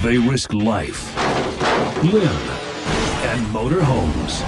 They risk life, limb, and motor homes.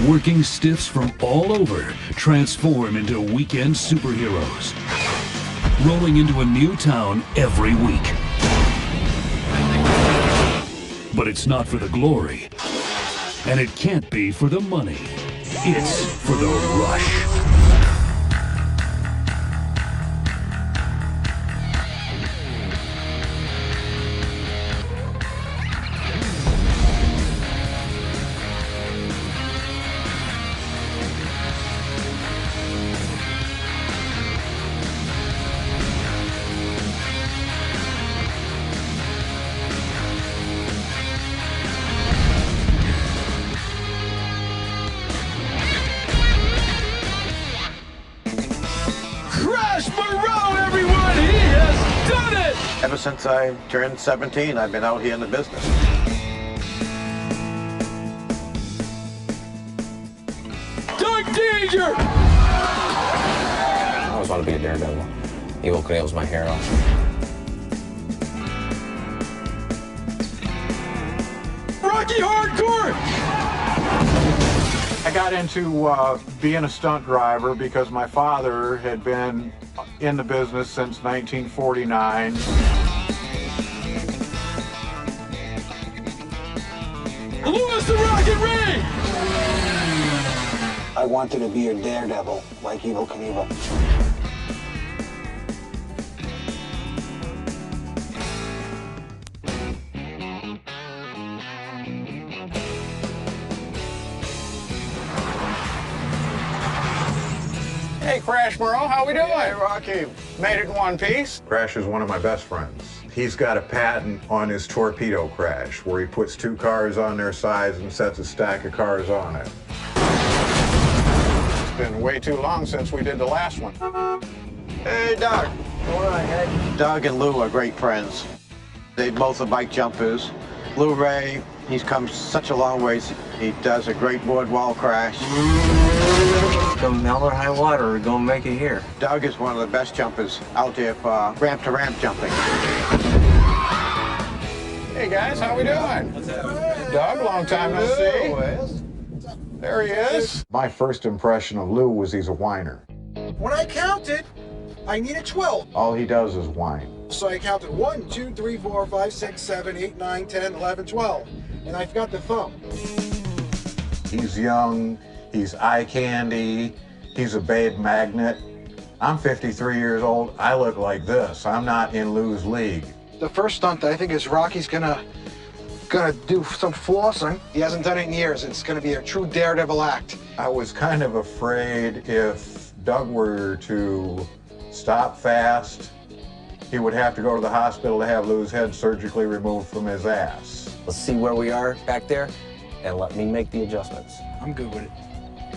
Working stiffs from all over transform into weekend superheroes, rolling into a new town every week. But it's not for the glory, and it can't be for the money. It's for the rush. Ever since I turned 17, I've been out here in the business. Dark Danger! I always wanted to be a daredevil. Evil Knievel's my hero. Rocky Hardcore! I got into being a stunt driver because my father had been in the business since 1949. Louis the Rocket Ray! I wanted to be a daredevil like Evil Knievel. Hey, Crash Burrow, how we doing? Hey, Rocky. Made it in one piece. Crash is one of my best friends. He's got a patent on his torpedo crash, where he puts two cars on their sides and sets a stack of cars on it. It's been way too long since we did the last one. Hey, Doug. What's going on, Ed? Doug and Lou are great friends. They both are bike jumpers. Lou Ray, he's come such a long ways. He does a great board wall crash. Come hell or high water, we're gonna make it here. Doug is one of the best jumpers out there for ramp-to-ramp jumping. Hey, guys, how we doing? What's happening? Doug, long time no see. There he is. My first impression of Lou was he's a whiner. When I counted, I needed 12. All he does is whine. So I counted 1, 2, 3, 4, 5, 6, 7, 8, 9, 10, 11, 12. And I forgot the thumb. He's young, he's eye candy, he's a babe magnet. I'm 53 years old, I look like this. I'm not in Lou's league. The first stunt I think is Rocky's gonna do some flossing. He hasn't done it in years. It's gonna be a true daredevil act. I was kind of afraid if Doug were to stop fast, he would have to go to the hospital to have Lou's head surgically removed from his ass. Let's see where we are back there, and let me make the adjustments. I'm good with it.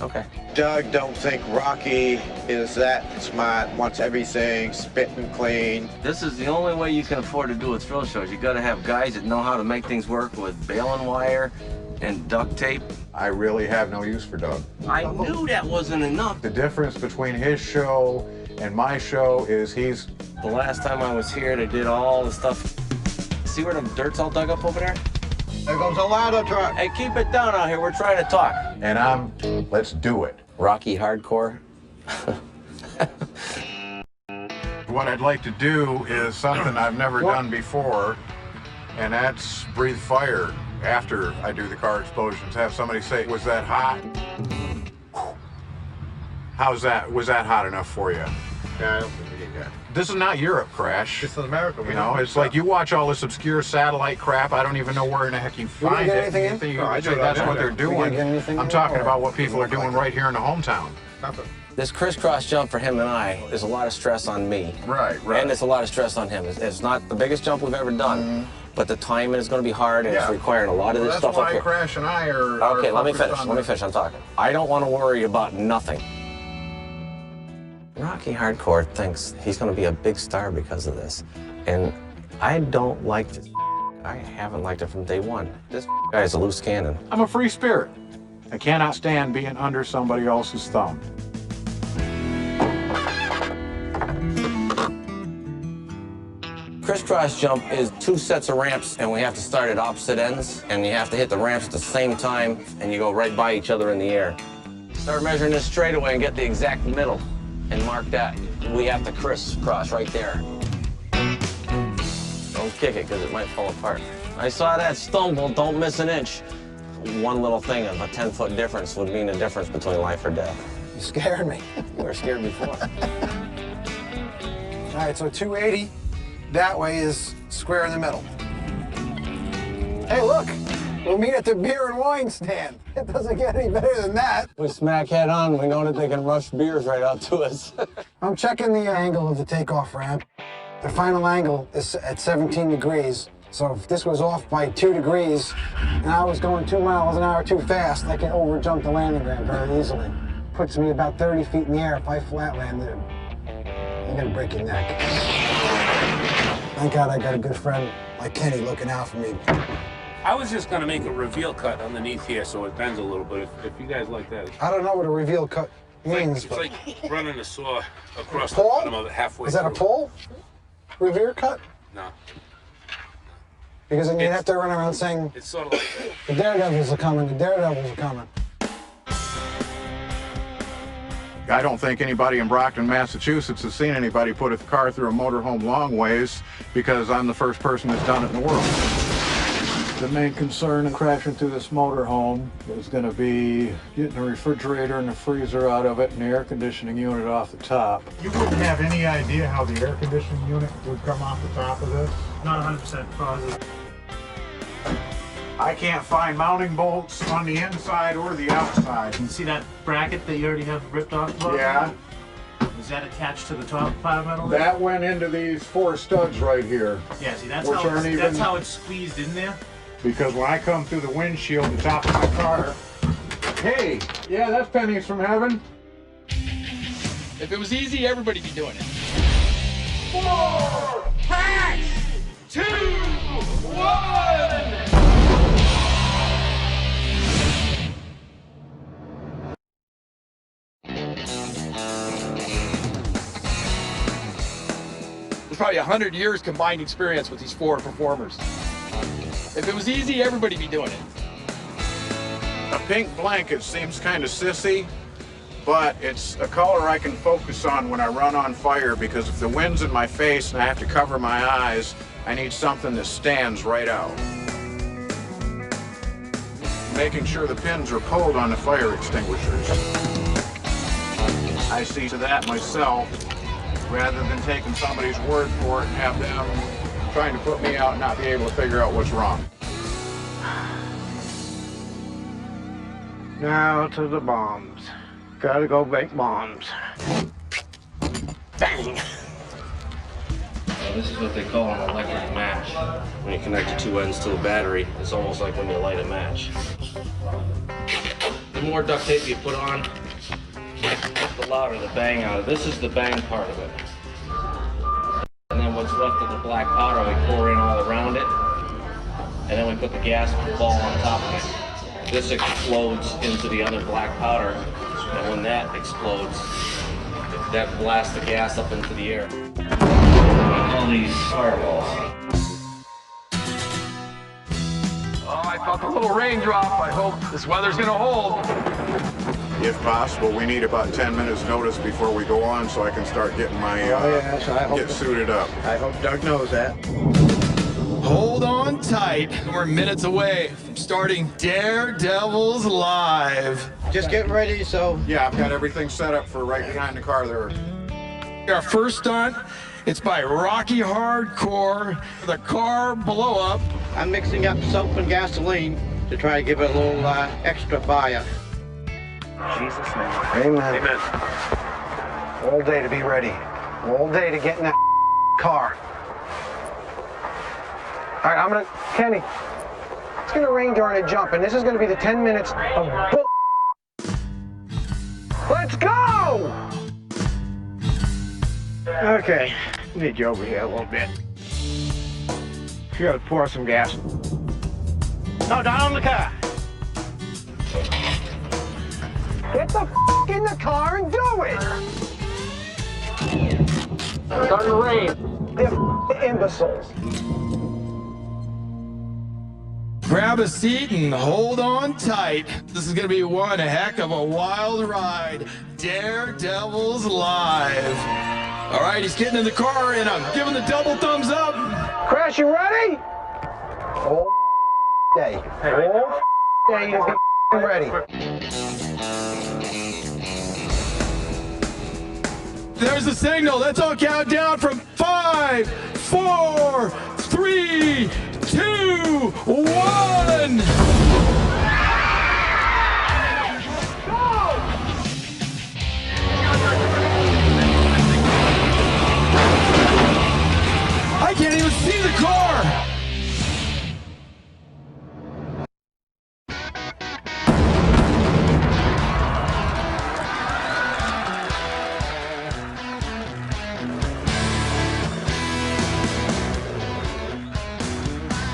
Okay. Doug don't think Rocky is that smart, wants everything spitting clean. This is the only way you can afford to do a thrill show. You gotta have guys that know how to make things work with baling wire and duct tape. I really have no use for Doug. I knew that wasn't enough. The difference between his show and my show is he's... The last time I was here, they did all the stuff. See where the dirt's all dug up over there? There goes a ladder truck. Hey, keep it down out here. We're trying to talk. And let's do it. Rocky Hardcore. What I'd like to do is something I've never done before, and that's breathe fire after I do the car explosions. Have somebody say, was that hot? How's that? Was that hot enough for you? Yeah, I don't think we did that. This is not Europe, Crash. This is America. You know, it's like you watch all this obscure satellite crap. I don't even know where in the heck you find get it. anything in? You think you No, I can say do it that's on what there. they're We doing. get anything I'm in, talking or about what people are doing right here in the hometown. Nothing. This crisscross jump for him and I is a lot of stress on me. Right. And it's a lot of stress on him. It's not the biggest jump we've ever done, but the timing is going to be hard, and it's requiring a lot of this that's stuff up why here. Crash and I are... Okay, let me focused finish. on Let me this. finish. I'm talking. I don't want to worry about nothing. Rocky Hardcore thinks he's going to be a big star because of this, and I don't like this. I haven't liked it from day one. This guy is a loose cannon. I'm a free spirit. I cannot stand being under somebody else's thumb. crisscross jump is 2 sets of ramps, and we have to start at opposite ends, and you have to hit the ramps at the same time, and you go right by each other in the air. Start measuring this straightaway and get the exact middle, and mark that. We have to crisscross right there. Don't kick it, because it might fall apart. I saw that stumble, don't miss an inch. One little thing of a 10-foot difference would mean a difference between life or death. You scared me. You were scared before. All right, so 280 that way is square in the middle. Hey, look, we'll meet at the beer and wine stand. It doesn't get any better than that. We smack head on, we know that they can rush beers right out to us. I'm checking the angle of the takeoff ramp. The final angle is at 17 degrees. So if this was off by 2 degrees and I was going 2 miles an hour too fast, I can overjump the landing ramp very easily. Puts me about 30 feet in the air. If I flat land it, you're gonna break your neck. Thank God I got a good friend like Kenny looking out for me. I was just gonna make a reveal cut underneath here so it bends a little bit. If you guys like that. I don't know what a reveal cut means. It's like running a saw across the Pole? bottom of it halfway Is that a through. pole? Reveal cut? No. Because then you'd have to run around saying, It's sort of like the daredevils are coming, the daredevils are coming. I don't think anybody in Brockton, Massachusetts has seen anybody put a car through a motorhome long ways, because I'm the first person that's done it in the world. The main concern in crashing through this motorhome is going to be getting the refrigerator and the freezer out of it and the air conditioning unit off the top. You wouldn't have any idea how the air conditioning unit would come off the top of this? Not 100% positive. I can't find mounting bolts on the inside or the outside. You see that bracket that you already have ripped off? Yeah, Is that attached to the top part metal? that went into these 4 studs right here. Yeah, see, that's Which how aren't it's, even- that's how it's squeezed in there. Because when I come through the windshield, the top of my car, hey, yeah, that's pennies from heaven. If it was easy, everybody'd be doing it. 4, 2, 1. There's probably 100 years combined experience with these 4 performers. If it was easy, everybody'd be doing it. A pink blanket seems kind of sissy, but it's a color I can focus on when I run on fire, because if the wind's in my face and I have to cover my eyes, I need something that stands right out. Making sure the pins are pulled on the fire extinguishers. I see to that myself, rather than taking somebody's word for it and have them trying to put me out and not be able to figure out what's wrong. Now to the bombs. Gotta go make bombs. Bang! This is what they call an electric match. When you connect the 2 ends to the battery, it's almost like when you light a match. The more duct tape you put on, the louder the bang out of it. This is the bang part of it. And then what's left of the black powder, we pour in all around it. And then we put the gas ball on top of it. This explodes into the other black powder. And when that explodes, that blasts the gas up into the air. All these fireballs. Oh, I felt a little raindrop. I hope this weather's gonna hold. If possible, we need about 10 minutes notice before we go on, so I can start getting my, yes, I hope get suited up. I hope Doug knows that. Hold on tight. We're minutes away from starting Daredevils Live. Just get ready, so Yeah, I've got everything set up for right behind the car there. Our first stunt, it's by Rocky Hardcore, the car blow up. I'm mixing up soap and gasoline to try to give it a little extra fire. Jesus name. Amen. Amen. All day to be ready. All day to get in that car. All right, Kenny, it's gonna rain during a jump, and this is gonna be the 10 minutes of bull. Let's go! Okay, need you over here a little bit. You gotta pour some gas. No, down on the car. Get the in the car and do it! Starting to rain. They're imbeciles. Grab a seat and hold on tight. This is gonna be one heck of a wild ride. Daredevils live. All right, he's getting in the car and I'm giving the double thumbs up. Crash, you ready? Oh, day. Oh, day to be ready. There's the signal. Let's all count down from 5, 4, 3, 2, 1. I can't even see the car.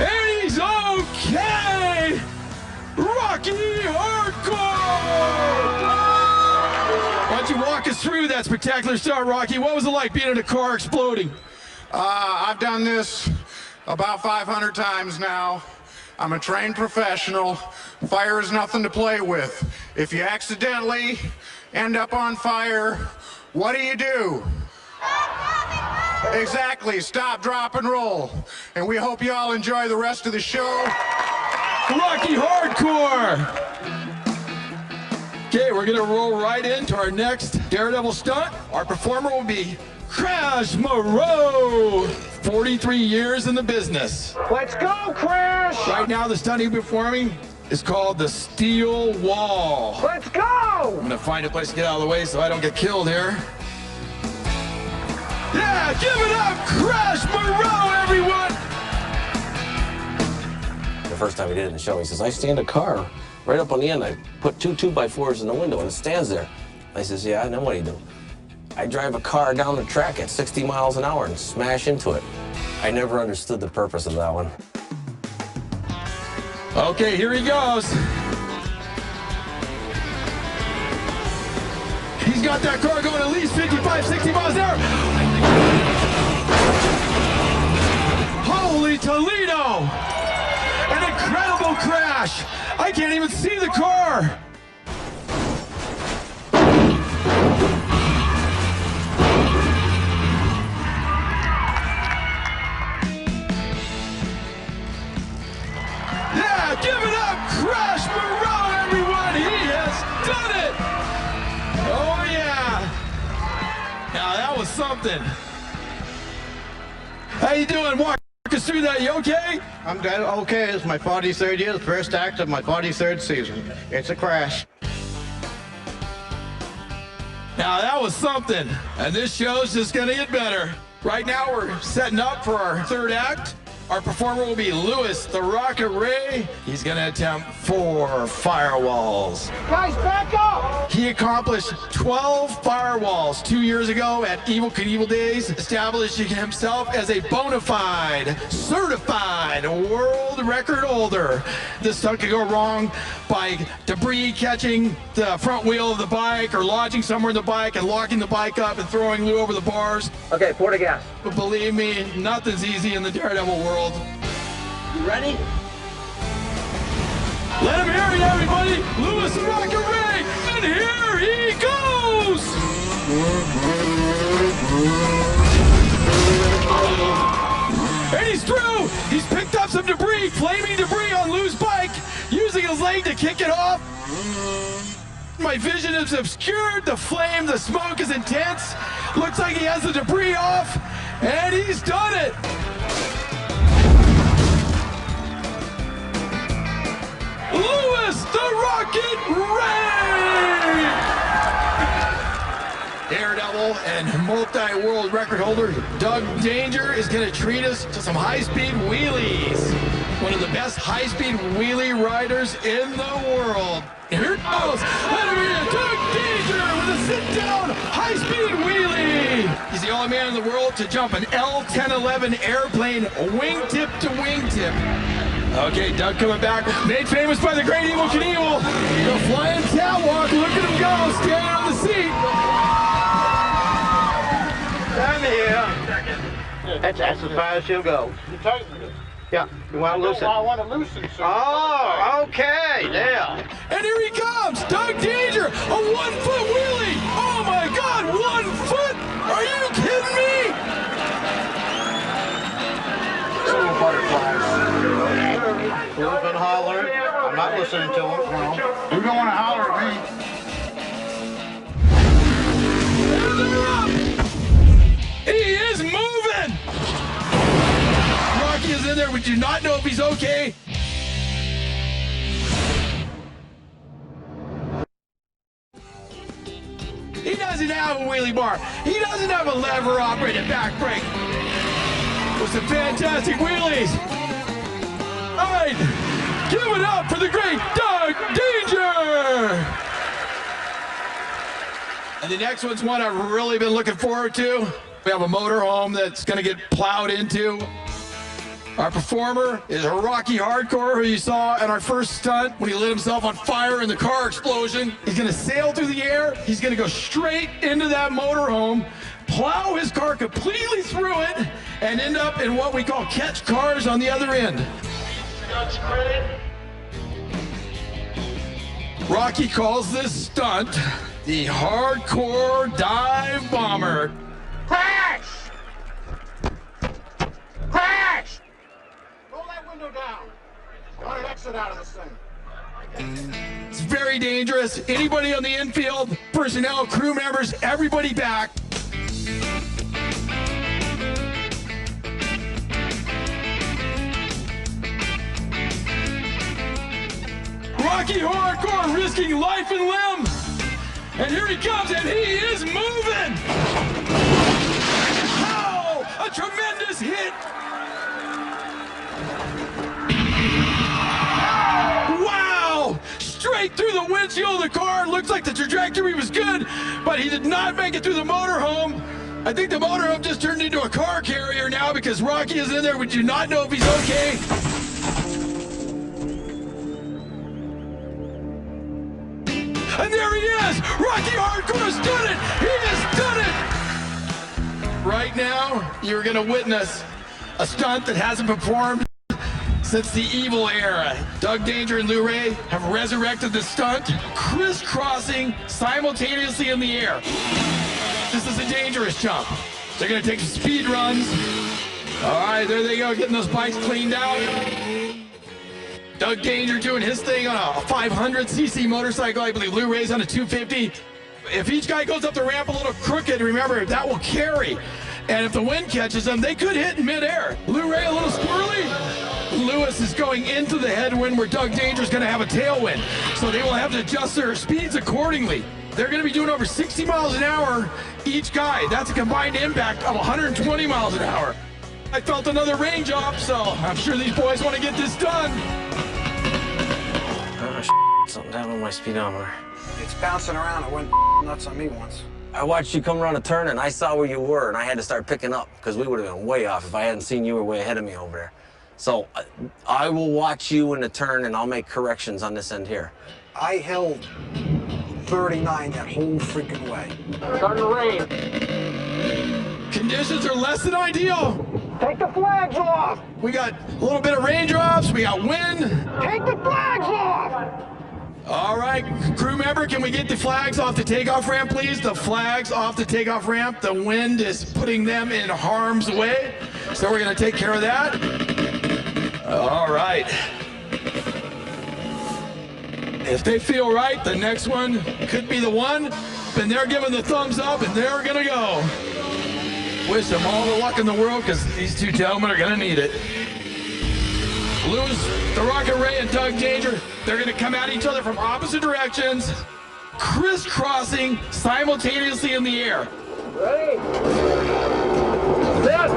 And he's okay. Rocky Hardcore. Why don't you walk us through that spectacular start, Rocky? What was it like being in a car exploding? I've done this about 500 times now. I'm a trained professional. Fire is nothing to play with. If you accidentally end up on fire, what do? Exactly, stop, drop, and roll. And we hope you all enjoy the rest of the show. Rocky Hardcore! Okay, we're gonna roll right into our next Daredevil stunt. Our performer will be Crash Moreau, 43 years in the business. Let's go, Crash! Right now, the stunt he's performing is called the Steel Wall. Let's go! I'm gonna find a place to get out of the way so I don't get killed here. Yeah, give it up, Crash Moreau, everyone! The first time he did it in the show, he says, I stand a car right up on the end. I put two 2x4s in the window and it stands there. I says, yeah, and then what do you do? I drive a car down the track at 60 miles an hour and smash into it. I never understood the purpose of that one. Okay, here he goes. He's got that car going at least 55, 60 miles an hour. Holy Toledo! An incredible crash. I can't even see the car. Yeah, give it up, Crash Moreau, everyone. He has done it. Oh, yeah. Now, that was something. How you doing? Walk us through that. You okay? I'm dead. Okay, it's my 43rd year, the first act of my 43rd season. It's a crash. Now, that was something. And this show's just going to get better. Right now, we're setting up for our third act. Our performer will be Lewis, the Rocket Ray. He's gonna attempt 4 firewalls. Guys, back up! He accomplished 12 firewalls 2 years ago at Evil Knievel Days, establishing himself as a bona fide, certified world record holder. This stunt could go wrong by debris catching the front wheel of the bike or lodging somewhere in the bike and locking the bike up and throwing Lou over the bars. Okay, pour the gas. But believe me, nothing's easy in the Daredevil world. You ready? Let him hear it, everybody! Lewis and Rocket Ray! And here he goes! And he's through! He's picked up some debris, flaming debris on Lou's bike, using his leg to kick it off. My vision is obscured, the flame, the smoke is intense. Looks like he has the debris off, and he's done it! Lewis the Rocket Ray! Daredevil and multi-world record holder Doug Danger is going to treat us to some high-speed wheelies. One of the best high-speed wheelie riders in the world. Here it goes. Let him hear Doug Danger with a sit-down high-speed wheelie. He's the only man in the world to jump an L-1011 airplane wingtip to wingtip. Okay, Doug coming back, made famous by the great Evil Knievel. The flying catwalk, look at him go, standing on the seat. I'm here. That's as far as he'll go. You tighten it. Yeah, you want to loosen. I want to loosen, sir. Oh, okay, there. And here he comes, Doug Danger, a 1-foot wheelie. Oh my God, 1 foot? Are you kidding me? Little butterflies. Who's been hollering? I'm not listening to him. You don't want to holler at me. And they're up. He is moving. Rocky is in there. We do not know if he's okay. He doesn't have a wheelie bar. He doesn't have a lever operated back brake. With some fantastic wheelies. All right, give it up for the great Doug Danger. And the next one's one I've really been looking forward to. We have a motorhome that's gonna get plowed into. Our performer is a Rocky Hardcore, who you saw at our first stunt when he lit himself on fire in the car explosion. He's gonna sail through the air. He's gonna go straight into that motorhome, plow his car completely through it, and end up in what we call catch cars on the other end. Rocky calls this stunt the Hardcore Dive Bomber. Crash! Crash! Roll that window down. I want an exit out of this thing. It's very dangerous. Anybody on the infield, personnel, crew members, everybody back. Rocky Hardcore risking life and limb. And here he comes, and he is moving. How? A tremendous hit. Wow! Straight through the windshield of the car. Looks like the trajectory was good, but he did not make it through the motorhome. I think the motorhome just turned into a car carrier now because Rocky is in there. We do not know if he's okay. And there he is! Rocky Hardcore has done it! He has done it! Right now, you're gonna witness a stunt that hasn't performed since the evil era. Doug Danger and Lou Ray have resurrected the stunt, crisscrossing simultaneously in the air. This is a dangerous jump. They're gonna take some speed runs. All right, there they go, getting those bikes cleaned out. Doug Danger doing his thing on a 500cc motorcycle. I believe Lou Ray's on a 250. If each guy goes up the ramp a little crooked, remember, that will carry. And if the wind catches them, they could hit in midair. Lou Ray a little squirrely. Lewis is going into the headwind where Doug Danger's gonna have a tailwind. So they will have to adjust their speeds accordingly. They're gonna be doing over 60 miles an hour each guy. That's a combined impact of 120 miles an hour. I felt another range off, so I'm sure these boys wanna get this done. Something happened with my speedometer. It's bouncing around. It went nuts on me once. I watched you come around a turn, and I saw where you were, and I had to start picking up, because we would have been way off if I hadn't seen you were way ahead of me over there. So I will watch you in the turn, and I'll make corrections on this end here. I held 39 that whole freaking way. Starting to rain. Conditions are less than ideal. Take the flags off! We got a little bit of raindrops, we got wind. Take the flags off! All right, crew member, can we get the flags off the takeoff ramp, please? The flags off the takeoff ramp. The wind is putting them in harm's way, so we're gonna take care of that. All right. If they feel right, the next one could be the one, and they're giving the thumbs up, and they're gonna go. Wish them all the luck in the world, because these two gentlemen are gonna need it. Lewis, the Rocket Ray, and Doug Danger, they're gonna come at each other from opposite directions, crisscrossing simultaneously in the air. Ready? Set!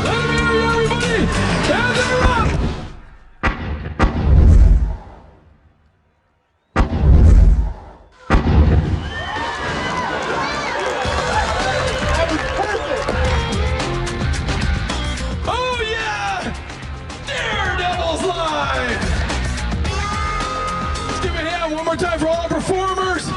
Let them hear you, everybody! And they're up! Oh more time for all our performers.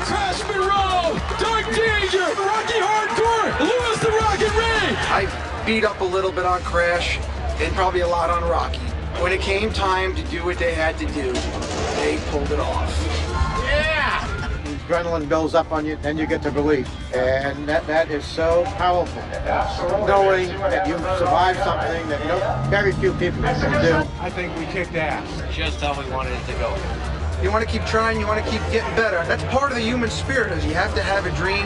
Crash Monroe, Doug Danger, Rocky Hardcore, Louis the Rocket Ray. I beat up a little bit on Crash and probably a lot on Rocky. When it came time to do what they had to do, they pulled it off. Yeah! Adrenaline builds up on you, then you get the relief. And that is so powerful. Knowing that you survived something that very few people can do. I think we kicked ass. Just how we wanted it to go. You want to keep trying, you want to keep getting better. That's part of the human spirit, is you have to have a dream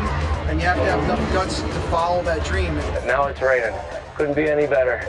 and you have to have enough guts to follow that dream. Now it's raining. Couldn't be any better.